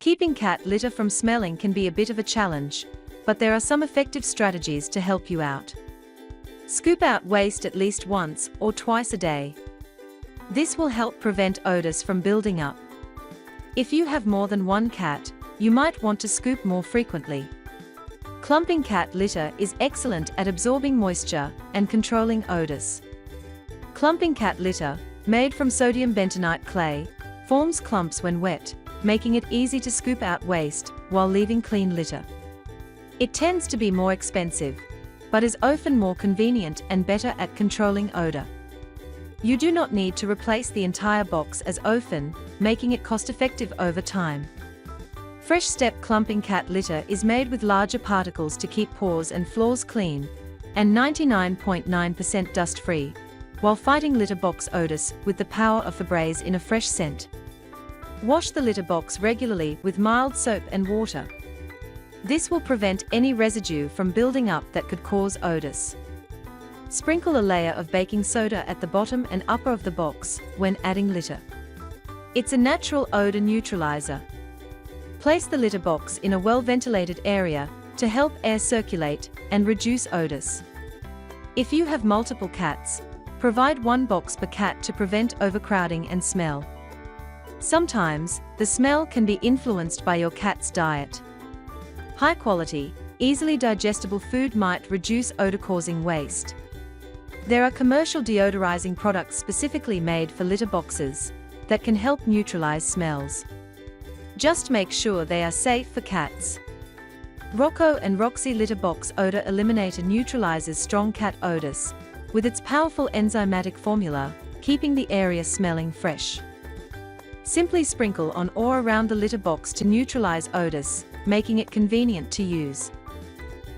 Keeping cat litter from smelling can be a bit of a challenge, but there are some effective strategies to help you out. Scoop out waste at least once or twice a day. This will help prevent odors from building up. If you have more than one cat, you might want to scoop more frequently. Clumping cat litter is excellent at absorbing moisture and controlling odors. Clumping cat litter, made from sodium bentonite clay, forms clumps when wet, making it easy to scoop out waste while leaving clean litter. It tends to be more expensive, but is often more convenient and better at controlling odor. You do not need to replace the entire box as often, making it cost-effective over time. Fresh Step clumping cat litter is made with larger particles to keep paws and floors clean, and 99.9% dust-free, while fighting litter box odors with the power of Febreze in a fresh scent. Wash the litter box regularly with mild soap and water. This will prevent any residue from building up that could cause odors. Sprinkle a layer of baking soda at the bottom and upper of the box when adding litter. It's a natural odor neutralizer. Place the litter box in a well-ventilated area to help air circulate and reduce odors. If you have multiple cats, provide one box per cat to prevent overcrowding and smell. Sometimes, the smell can be influenced by your cat's diet. High-quality, easily digestible food might reduce odor-causing waste. There are commercial deodorizing products specifically made for litter boxes that can help neutralize smells. Just make sure they are safe for cats. Rocco and Roxy Litter Box Odor Eliminator neutralizes strong cat odors with its powerful enzymatic formula, keeping the area smelling fresh. Simply sprinkle on or around the litter box to neutralize odors, making it convenient to use.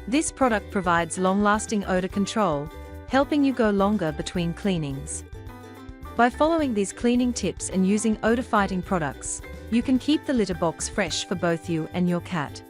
This product provides long-lasting odor control, helping you go longer between cleanings. By following these cleaning tips and using odor-fighting products, you can keep the litter box fresh for both you and your cat.